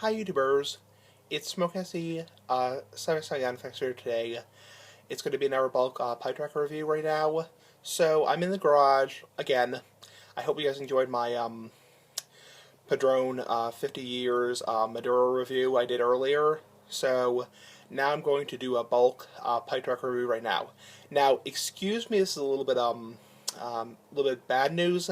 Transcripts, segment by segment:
Hi YouTubers, it's Smoke SE, Semi-Scion here today. It's going to be another bulk pipe tracker review right now. So I'm in the garage, again. I hope you guys enjoyed my Padron 50 years Maduro review I did earlier. So now I'm going to do a bulk pipe tracker review right now. Now, excuse me, this is a little bit bad news.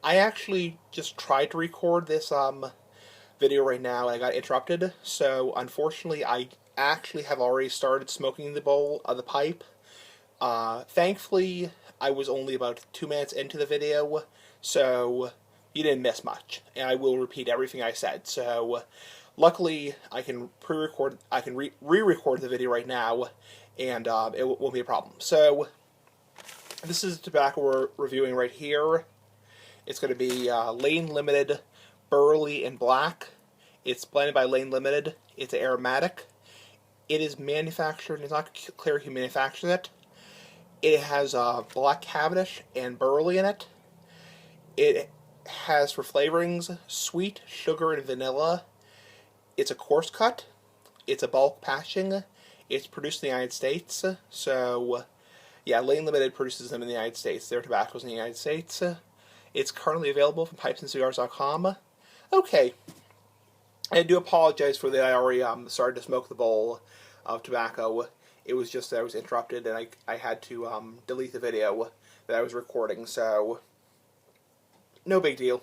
I actually just tried to record this video right now and I got interrupted, so unfortunately I actually have already started smoking the bowl of the pipe. Thankfully I was only about 2 minutes into the video, so you didn't miss much, and I will repeat everything I said. So luckily I can re-record the video right now, and it won't be a problem. So this is the tobacco we're reviewing right here. It's going to be Lane Limited Burley and Black. It's blended by Lane Limited. It's aromatic. It is manufactured, it's not clear who manufactures it. It has black Cavendish and Burley in it. It has for flavorings sweet, sugar, and vanilla. It's a coarse cut. It's a bulk patching. It's produced in the United States. So, yeah, Lane Limited produces them in the United States. Their tobacco's in the United States. It's currently available from pipesandscigars.com. Okay, I do apologize for that. I already started to smoke the bowl of tobacco. It was just that I was interrupted and I had to delete the video that I was recording, so no big deal.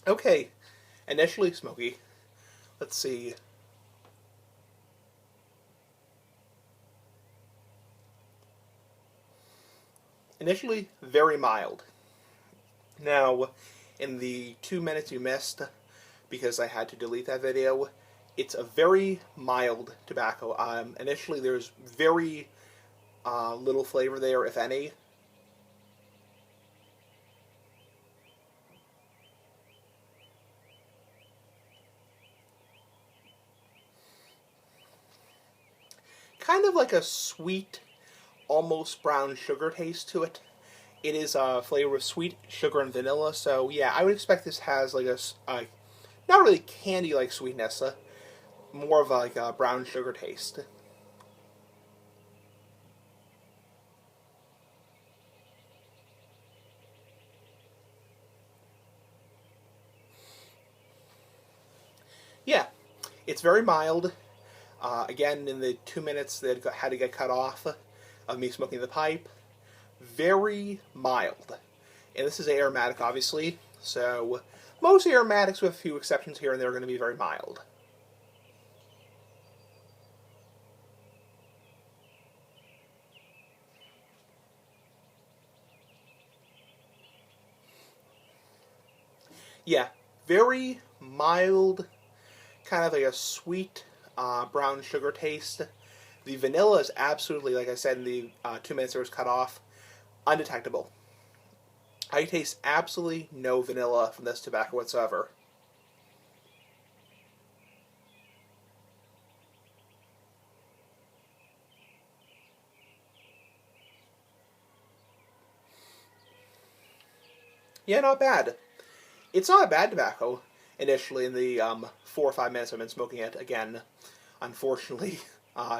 Okay, initially smoky. Let's see. Initially very mild. Now, in the 2 minutes you missed, because I had to delete that video, it's a very mild tobacco. Initially there's very little flavor there, if any. Kind of like a sweet, almost brown sugar taste to it. It is a flavor of sweet sugar and vanilla, so yeah, I would expect this has like a not really candy-like sweetness, more of like a brown sugar taste. Yeah, it's very mild. Again, in the 2 minutes that had to get cut off of me smoking the pipe, very mild. And this is aromatic, obviously, so most aromatics, with a few exceptions here and there, are going to be very mild. Yeah, very mild, kind of like a sweet brown sugar taste. The vanilla is absolutely, like I said in the 2 minutes it was cut off, undetectable. I taste absolutely no vanilla from this tobacco whatsoever. Yeah, not bad. It's not a bad tobacco initially in the 4 or 5 minutes I've been smoking it. Again, unfortunately,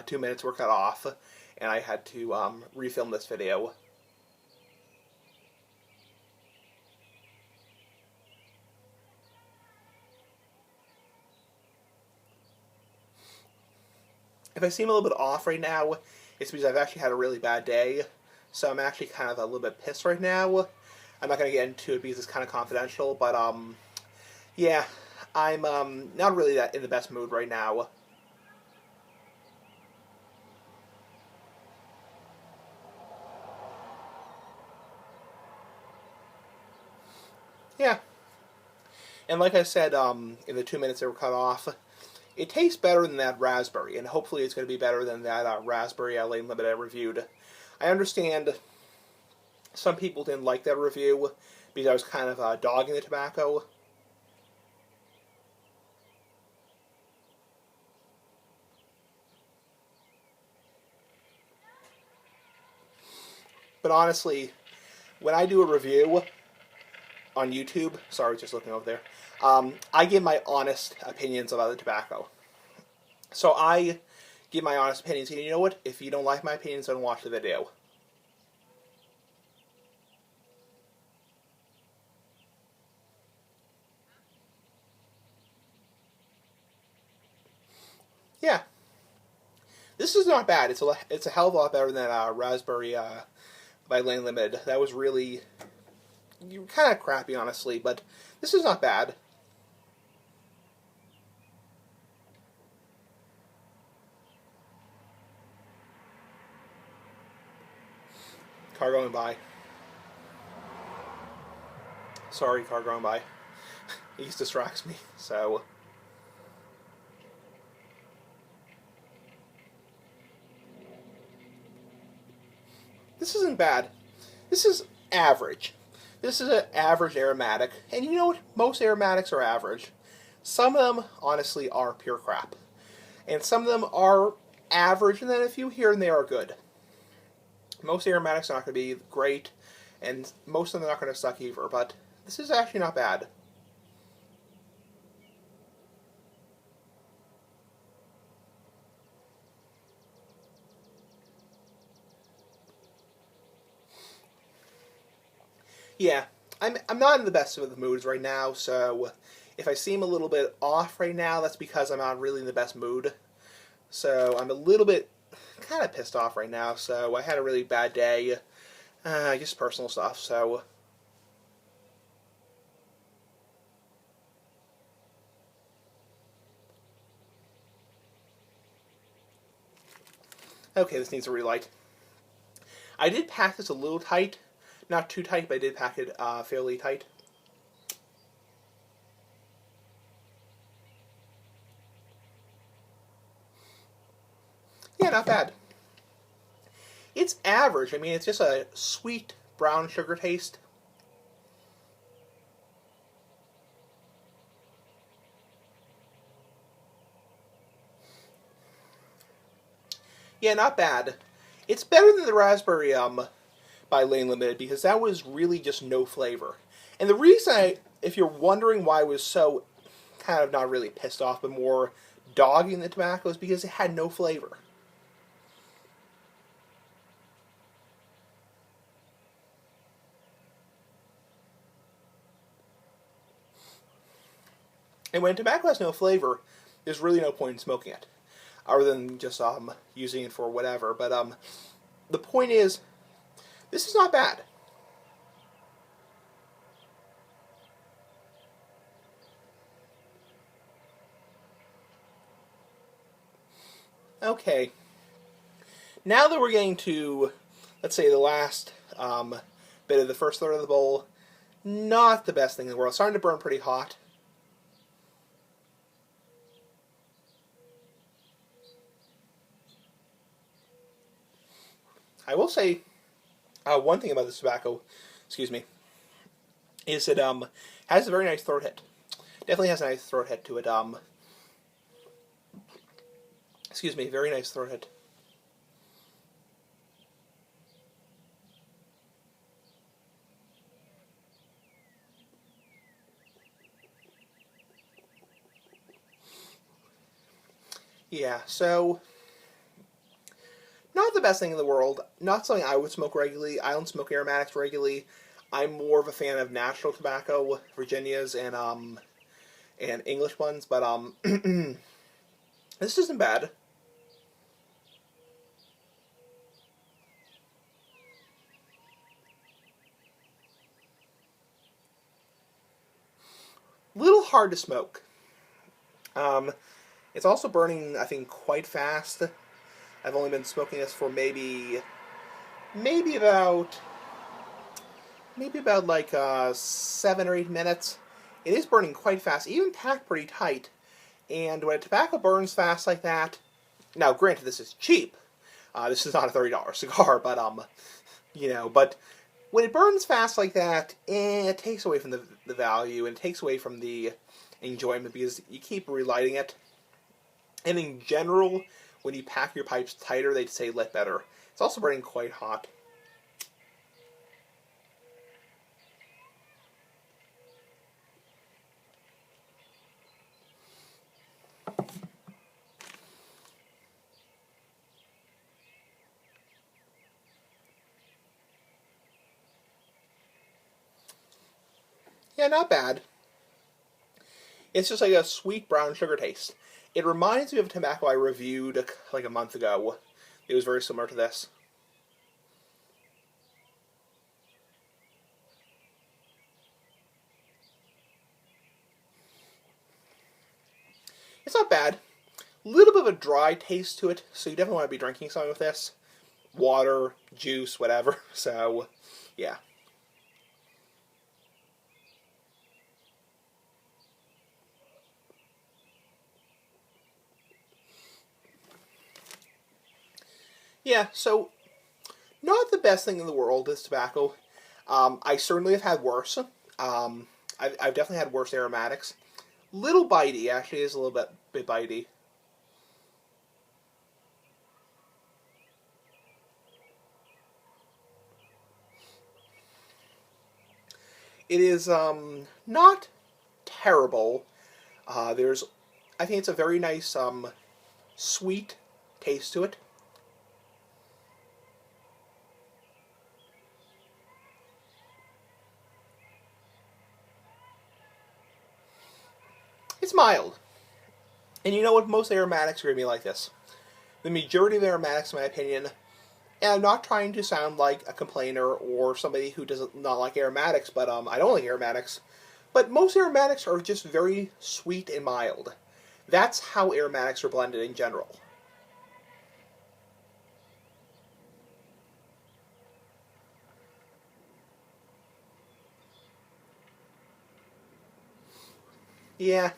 2 minutes were cut off, and I had to refilm this video. If I seem a little bit off right now, it's because I've actually had a really bad day, so I'm actually kind of a little bit pissed right now. I'm not going to get into it because it's kind of confidential, but yeah, I'm not really that in the best mood right now. Yeah, and like I said, in the 2 minutes that were cut off, it tastes better than that raspberry, and hopefully it's going to be better than that raspberry Lane Limited I reviewed. I understand Some people didn't like that review because I was kind of dogging the tobacco. But honestly, when I do a review on YouTube, sorry, just looking over there, I give my honest opinions about the tobacco. So I give my honest opinions, and you know what? If you don't like my opinions, don't watch the video. Yeah, this is not bad. It's a hell of a lot better than Raspberry by Lane Limited. That was really kind of crappy, honestly, but this is not bad. Car going by. Sorry, car going by. He distracts me, so... This isn't bad. This is average. This is an average aromatic. And you know what? Most aromatics are average. Some of them, honestly, are pure crap. And some of them are average, and then a few here and there are good. Most aromatics are not going to be great, and most of them are not going to suck either, but this is actually not bad. Yeah, I'm not in the best of the moods right now, so if I seem a little bit off right now, that's because I'm not really in the best mood. So I'm a little bit kind of pissed off right now, so I had a really bad day. Just personal stuff, so... Okay, this needs a relight. I did pack this a little tight. Not too tight, but I did pack it fairly tight. Yeah, not bad. It's average. I mean, it's just a sweet brown sugar taste. Yeah, not bad. It's better than the raspberry by Lane Limited because that was really just no flavor. And the reason if you're wondering why I was so kind of not really pissed off, but more dogging the tobacco, is because it had no flavor. And when tobacco has no flavor, there's really no point in smoking it, other than just using it for whatever. But the point is, this is not bad. Okay. Now that we're getting to, let's say, the last bit of the first third of the bowl, not the best thing in the world. It's starting to burn pretty hot. I will say one thing about this tobacco, excuse me, is it has a very nice throat hit. Definitely has a nice throat hit to it. Excuse me, very nice throat hit. Yeah, so not the best thing in the world. Not something I would smoke regularly. I don't smoke aromatics regularly. I'm more of a fan of natural tobacco, Virginias and English ones, but this isn't bad. Little hard to smoke. It's also burning, I think, quite fast. I've only been smoking this for maybe about like 7 or 8 minutes. It is burning quite fast, even packed pretty tight. And when tobacco burns fast like that, now granted this is cheap. This is not a $30 cigar, but but when it burns fast like that, it takes away from the value, and it takes away from the enjoyment because you keep relighting it. And in general, when you pack your pipes tighter, they say lit better. It's also burning quite hot. Yeah, not bad. It's just like a sweet brown sugar taste. It reminds me of a tobacco I reviewed like a month ago. It was very similar to this. It's not bad. A little bit of a dry taste to it, so you definitely want to be drinking something with this. Water, juice, whatever. So, yeah. Yeah, so not the best thing in the world is tobacco. I certainly have had worse. I've definitely had worse aromatics. Little bitey, actually, is a little bit bitey. It is not terrible. There's, I think it's a very nice sweet taste to it. It's mild. And you know what? Most aromatics are going to be like this. The majority of aromatics, in my opinion, and I'm not trying to sound like a complainer or somebody who does not like aromatics, but I don't like aromatics. But most aromatics are just very sweet and mild. That's how aromatics are blended in general. Yeah.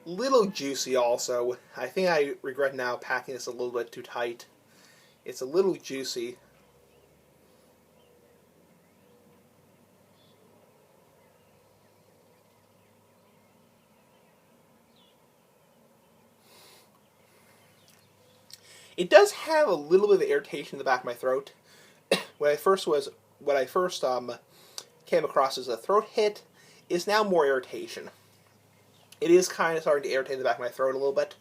Little juicy also. I think I regret now packing this a little bit too tight. It's a little juicy. It does have a little bit of irritation in the back of my throat. when I first was when I first came across as a throat hit, is now more irritation. It is kind of starting to irritate the back of my throat a little bit.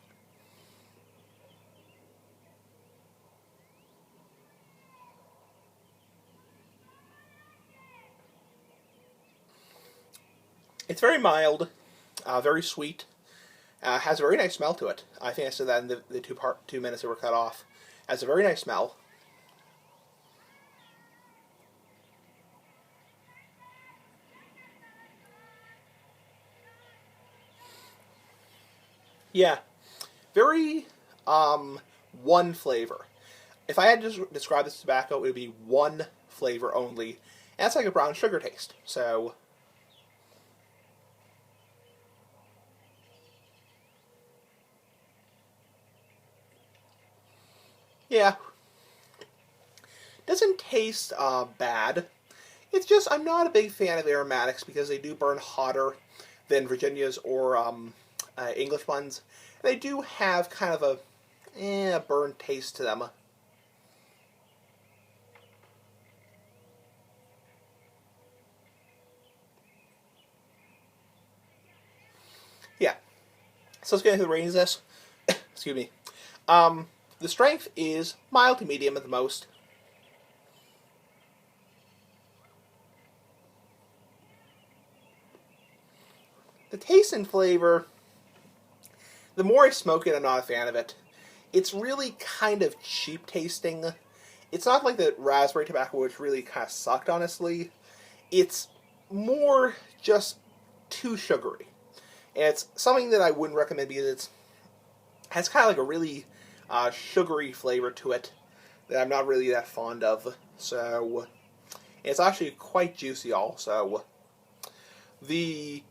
It's very mild, very sweet. Has a very nice smell to it. I think I said that in the 2 minutes that were cut off. Has a very nice smell. Yeah, very one flavor. If I had to describe this tobacco, it would be one flavor only. And that's like a brown sugar taste. So, yeah. Doesn't taste bad. It's just, I'm not a big fan of aromatics because they do burn hotter than Virginias or English ones. They do have kind of a burnt taste to them. Yeah. So let's get into the ratings of this. Excuse me. The strength is mild to medium at the most. The taste and flavor, the more I smoke it, I'm not a fan of it. It's really kind of cheap tasting. It's not like the raspberry tobacco, which really kind of sucked, honestly. It's more just too sugary. And it's something that I wouldn't recommend because it has kind of like a really sugary flavor to it that I'm not really that fond of. So, it's actually quite juicy also. The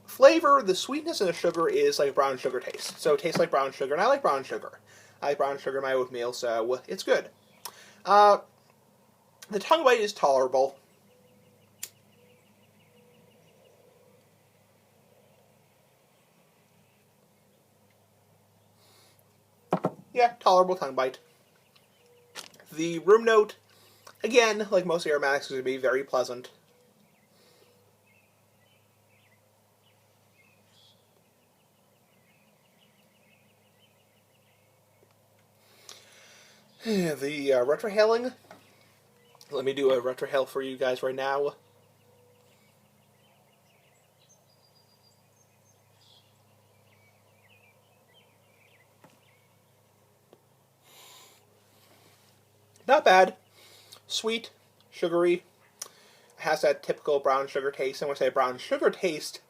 flavor, the sweetness and the sugar is like brown sugar taste. So it tastes like brown sugar, and I like brown sugar. I like brown sugar in my oatmeal, so it's good. Uh, The tongue bite is tolerable. Yeah, tolerable tongue bite. The room note, again, like most aromatics, is going to be very pleasant. The retrohaling, let me do a retrohale for you guys right now. Not bad. Sweet, sugary, has that typical brown sugar taste. And when I say brown sugar taste,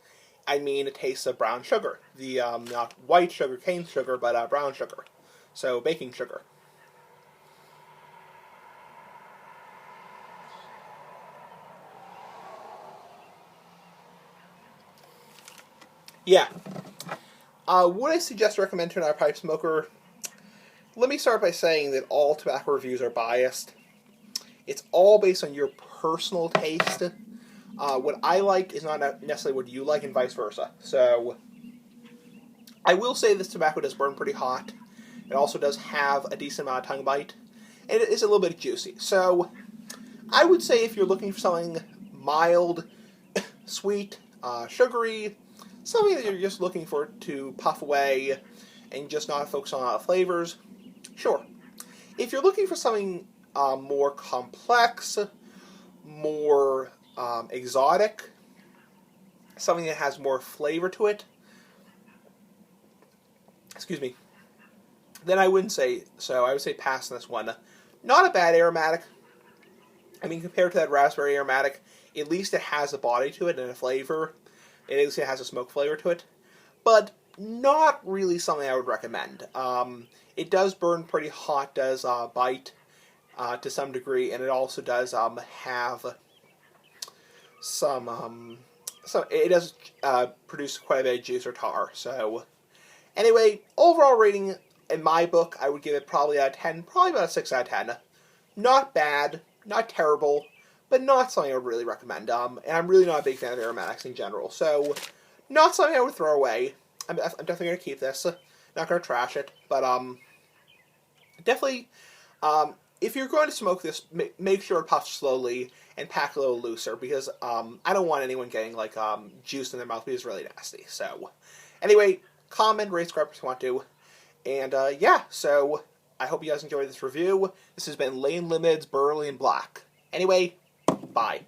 I mean a taste of brown sugar. The not white sugar, cane sugar, but brown sugar. So baking sugar. Yeah. Would I suggest or recommend to another pipe smoker? Let me start by saying that all tobacco reviews are biased. It's all based on your personal taste. What I like is not necessarily what you like, and vice versa. So, I will say this tobacco does burn pretty hot. It also does have a decent amount of tongue bite. And it is a little bit juicy. So, I would say if you're looking for something mild, sweet, sugary, something that you're just looking for to puff away and just not focus on a lot of flavors, sure. If you're looking for something more complex, more exotic, something that has more flavor to it, excuse me, then I wouldn't say so. I would say pass on this one. Not a bad aromatic. I mean, compared to that raspberry aromatic, at least it has a body to it and a flavor. At least it has a smoke flavor to it. But not really something I would recommend. It does burn pretty hot, does bite to some degree, and it also does have some, it does produce quite a bit of juice or tar. So, anyway, overall rating in my book, I would give it probably out of 10, probably about a 6 out of 10. Not bad, not terrible, but not something I would really recommend. And I'm really not a big fan of aromatics in general, so not something I would throw away. I'm definitely going to keep this. Not going to trash it, but definitely, if you're going to smoke this, make sure it puffs slowly and pack a little looser, because I don't want anyone getting like juice in their mouth, because it's really nasty. So, anyway, comment, rate, subscribe if you want to, and yeah. So I hope you guys enjoyed this review. This has been Lane Limited's Burley and Black. Anyway, bye.